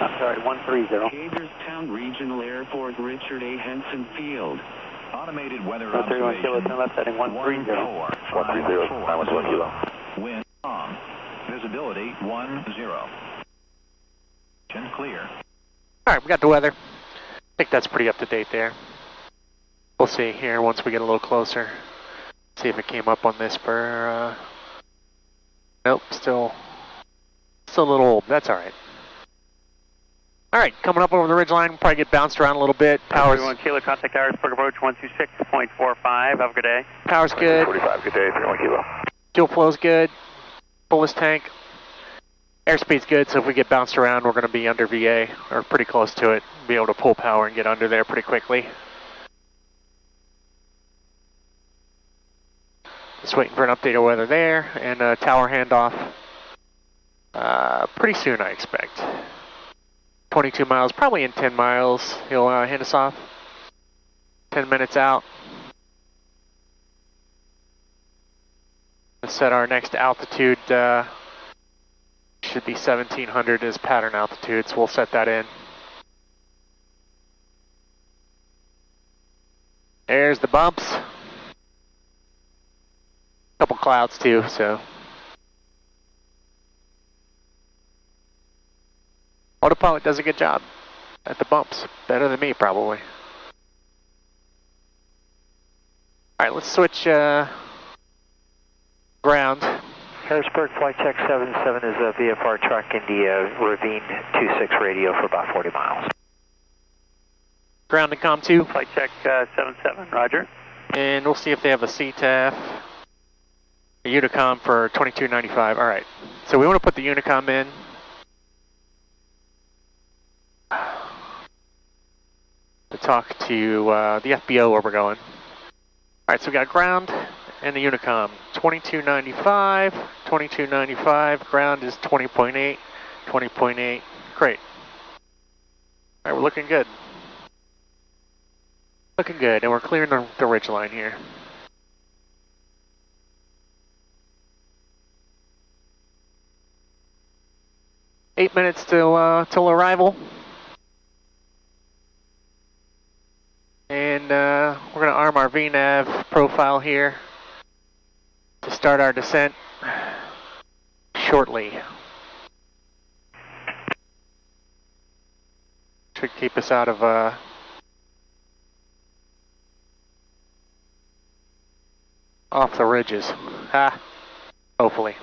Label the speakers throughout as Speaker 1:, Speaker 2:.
Speaker 1: I'm sorry, 130.
Speaker 2: Hagerstown Regional Airport, Richard A. Henson Field.
Speaker 3: Automated weather
Speaker 1: 31 kilo, turn left heading 130.
Speaker 4: 130, 911 kilo.
Speaker 3: Wind calm. Visibility 10. Clear.
Speaker 5: Alright, we got the weather. I think that's pretty up to date there. We'll see here once we get a little closer. See if it came up on this for, nope, still a little old. That's alright. Alright, coming up over the ridgeline, probably get bounced around a little bit. Power's
Speaker 1: 31 kilo, contact Harrisburg approach 126.45. Have a good day.
Speaker 5: Power's good.
Speaker 4: 45, good day, 31 kilo.
Speaker 5: Fuel flow's good. Fullest tank. Airspeed's good, so if we get bounced around, we're going to be under VA, or pretty close to it. Be able to pull power and get under there pretty quickly. Just waiting for an update of weather there, and a tower handoff. Pretty soon, I expect. 22 miles, probably in 10 miles, he'll hand us off. 10 minutes out. Let's set our next altitude, should be 1700 as pattern altitude, so we'll set that in. There's the bumps. Couple clouds too, so. Autopilot does a good job at the bumps, better than me probably. Alright, let's switch ground.
Speaker 6: Harrisburg flight check 77 is a VFR track India ravine 26 radio for about 40 miles.
Speaker 5: Ground to COM 2.
Speaker 1: Flight check 77, roger.
Speaker 5: And we'll see if they have a CTAF, a Unicom for 2295. Alright, so we want to put the Unicom in. To talk to the FBO where we're going. Alright, so we got ground and the Unicom. 2295, 2295, ground is 20.8, 20.8, great. Alright, we're looking good. Looking good, and we're clearing the ridge line here. Eight minutes till arrival. And we're going to arm our VNAV profile here to start our descent shortly. Should keep us out of off the ridges. Hopefully.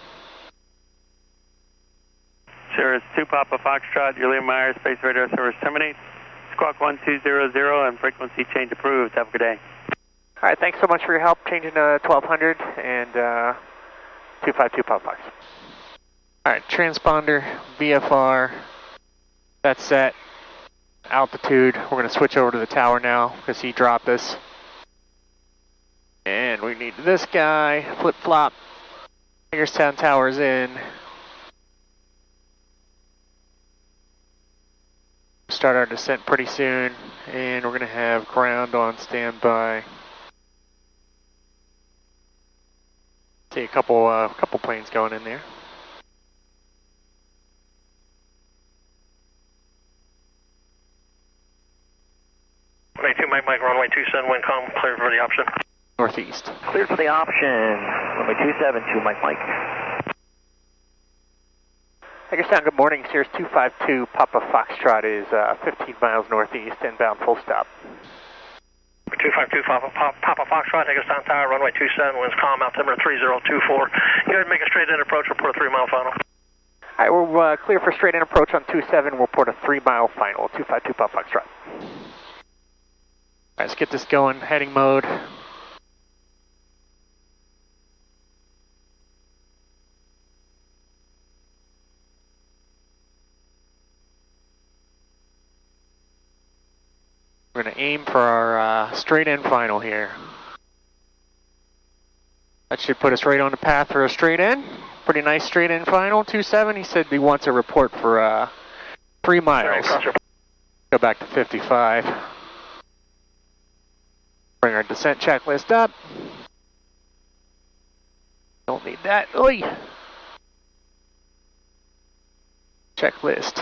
Speaker 1: Cirrus 2 Papa Foxtrot, your Lima Meyer space radar service terminates. Squawk 1200 and frequency change approved. Have a good day.
Speaker 5: Alright, thanks so much for your help changing to 1200 and 252 Papa Fox. Alright, transponder, VFR, that's set. Altitude, we're going to switch over to the tower now because he dropped us. And we need this guy, flip-flop. Hagerstown Tower's in. Start our descent pretty soon, and we're going to have ground on standby. See a couple planes going in there.
Speaker 7: Runway 2, Mike, runway 27, wind calm, clear for the option.
Speaker 5: Northeast.
Speaker 6: Cleared for the option. Runway 272, Mike.
Speaker 5: Hagerstown, good morning. Cirrus 252 Papa Foxtrot is 15 miles northeast, inbound full stop.
Speaker 7: 252 Papa Foxtrot, Hagerstown Tower, runway 27, winds calm, altimeter 3024. Go ahead and make a straight in approach, report a 3-mile final.
Speaker 5: Alright, we're clear for straight in approach on 27, we'll report a 3-mile final, 252 Papa Foxtrot. Alright, let's get this going, heading mode. We're going to aim for our straight in final here. That should put us right on the path for a straight in. Pretty nice straight in final, 27. He said he wants a report for 3 miles. Go back to 55. Bring our descent checklist up. Don't need that. Oi! Checklist.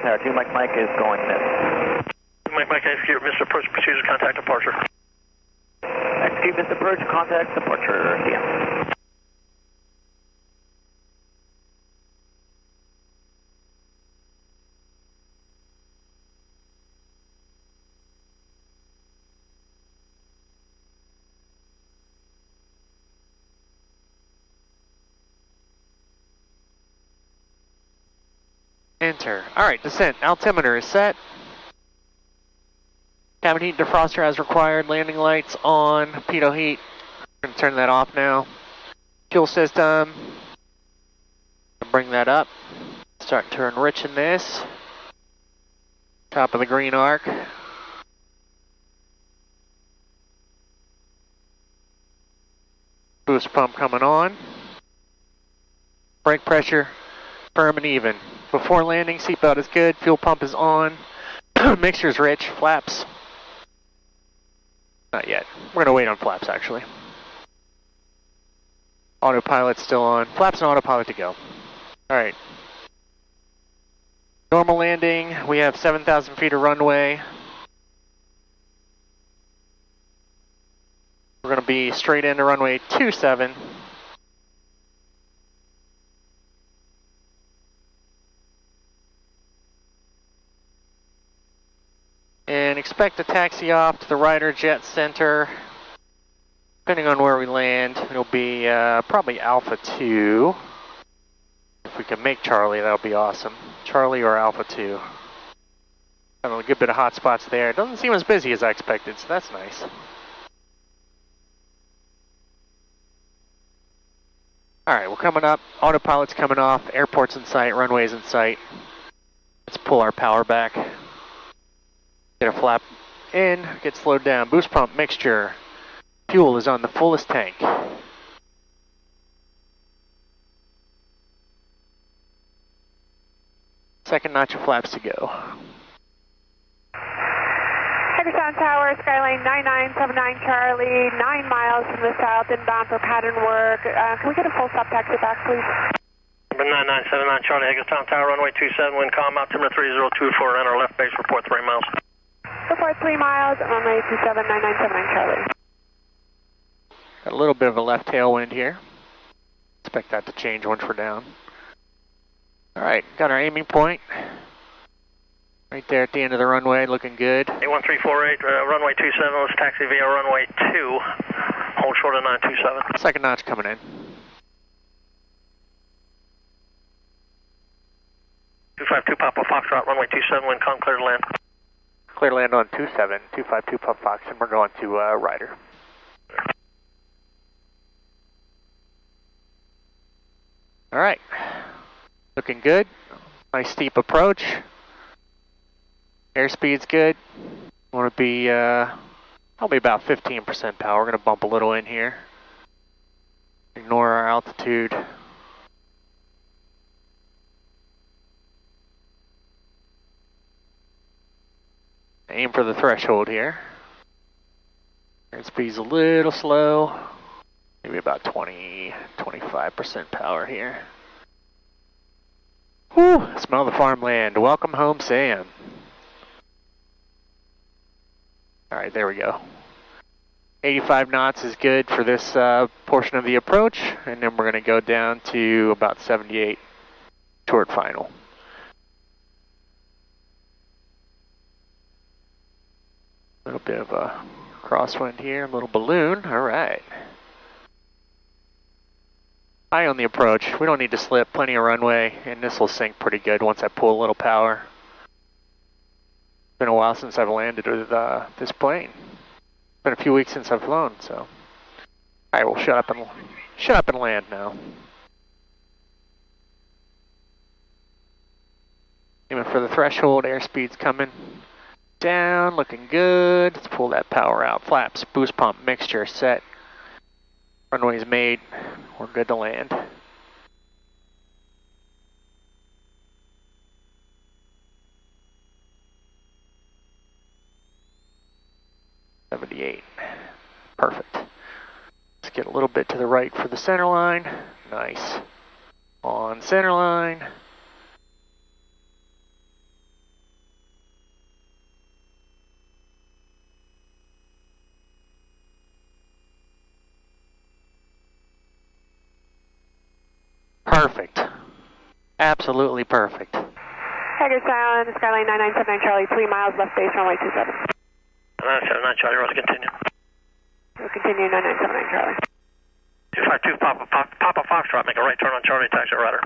Speaker 6: Tower 2, Mike is going in.
Speaker 7: Mike, execute Mr. Approach, procedure, contact departure.
Speaker 6: Execute Mr. Approach, contact departure. See ya.
Speaker 5: Enter. Alright, descent. Altimeter is set. Cabin heat defroster as required. Landing lights on. Pitot heat. I'm going to turn that off now. Fuel system. Bring that up. Start to enriching this. Top of the green arc. Boost pump coming on. Brake pressure firm and even. Before landing, seatbelt is good. Fuel pump is on. Mixture's rich. Flaps. Not yet. We're going to wait on flaps, actually. Autopilot's still on. Flaps and autopilot to go. Alright. Normal landing. We have 7,000 feet of runway. We're going to be straight into runway 27. And expect to taxi off to the Ryder Jet Center. Depending on where we land, it'll be probably Alpha 2. If we can make Charlie, that would be awesome. Charlie or Alpha 2. Got a good bit of hot spots there. It doesn't seem as busy as I expected, so that's nice. Alright, we're coming up. Autopilot's coming off. Airport's in sight. Runway's in sight. Let's pull our power back. Get a flap in, get slowed down. Boost pump mixture. Fuel is on the fullest tank. Second notch of flaps to go.
Speaker 8: Hagerstown Tower, Skyline 9979 Charlie, 9 miles from the south, inbound for pattern work. Can we get a full stop taxi back, please?
Speaker 7: Number 9979 Charlie, Hagerstown Tower, runway 27, wind calm, altimeter 3024, enter left base, report 3 miles.
Speaker 8: Report 3 miles, runway 27, 9979 Charlie.
Speaker 5: Got a little bit of a left tailwind here. Expect that to change once we're down. Alright, got our aiming point. Right there at the end of the runway, looking good.
Speaker 7: 81348, runway 27, let's taxi via runway 2. Hold short of 927.
Speaker 5: Second notch coming in.
Speaker 7: 252 Papa Foxtrot, runway 27, wind calm, clear to land.
Speaker 5: Clear to land on 27, 252 Puff Fox, and we're going to Ryder. Alright, looking good. Nice steep approach. Airspeed's good. Want to be probably about 15% power. We're going to bump a little in here. Ignore our altitude. Aim for the threshold here. Airspeed's a little slow. Maybe about 25% power here. Whew, smell the farmland. Welcome home, Sam. Alright, there we go. 85 knots is good for this portion of the approach, and then we're going to go down to about 78 toward final. A little bit of a crosswind here, a little balloon. Alright. High on the approach. We don't need to slip. Plenty of runway, and this will sink pretty good once I pull a little power. It's been a while since I've landed with this plane. It's been a few weeks since I've flown, so. Alright, we'll shut up and land now. Aiming for the threshold, airspeed's coming down, looking good. Let's pull that power out. Flaps, boost pump, mixture set. Runway's made. We're good to land. Perfect. Let's get a little bit to the right for the center line. Nice. On center line. perfect. Absolutely perfect.
Speaker 8: Hagerstown, Skyline 9979 Charlie, 3 miles left base, runway 27.
Speaker 7: 979 Charlie, roll to continue.
Speaker 8: We'll continue 9979 Charlie.
Speaker 7: 252 Papa Foxtrot, make a right turn on Charlie, taxi rider.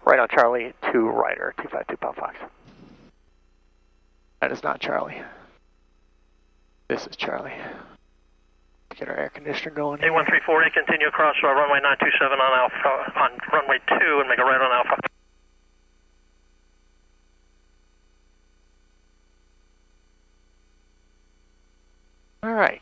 Speaker 5: Right on Charlie, 2 rider, 252 Pop Fox. That is not Charlie. This is Charlie. Get our air conditioner going.
Speaker 7: A1348, continue across runway 927 on Alpha, on runway 2 and make a right on Alpha.
Speaker 5: All right.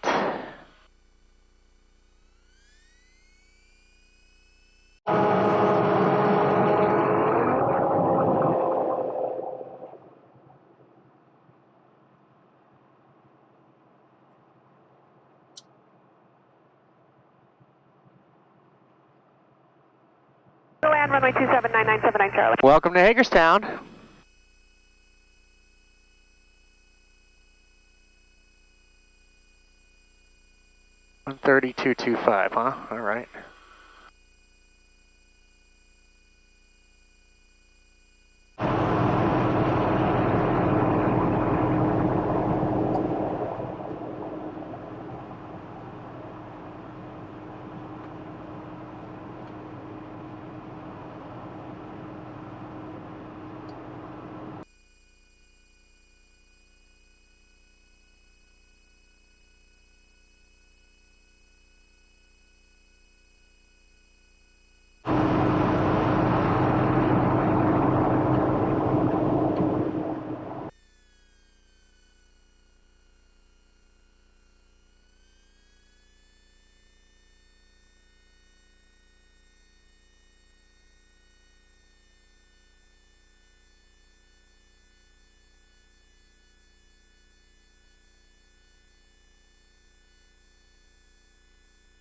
Speaker 8: Land runway 27, 9979 Charlie.
Speaker 5: Welcome to Hagerstown. $132.25, huh? All right.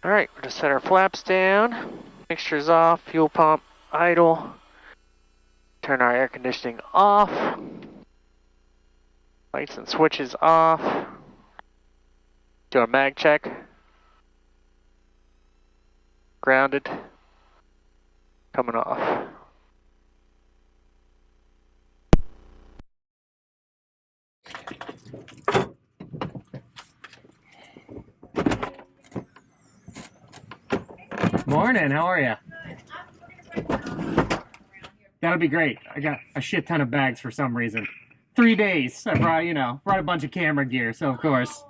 Speaker 5: All right, we're gonna set our flaps down, mixtures off, fuel pump idle, turn our air conditioning off, lights and switches off, do our mag check, grounded, coming off.
Speaker 9: Morning, how are you? That'll be great. I got a shit ton of bags for some reason. 3 days. I brought, brought a bunch of camera gear, so of course.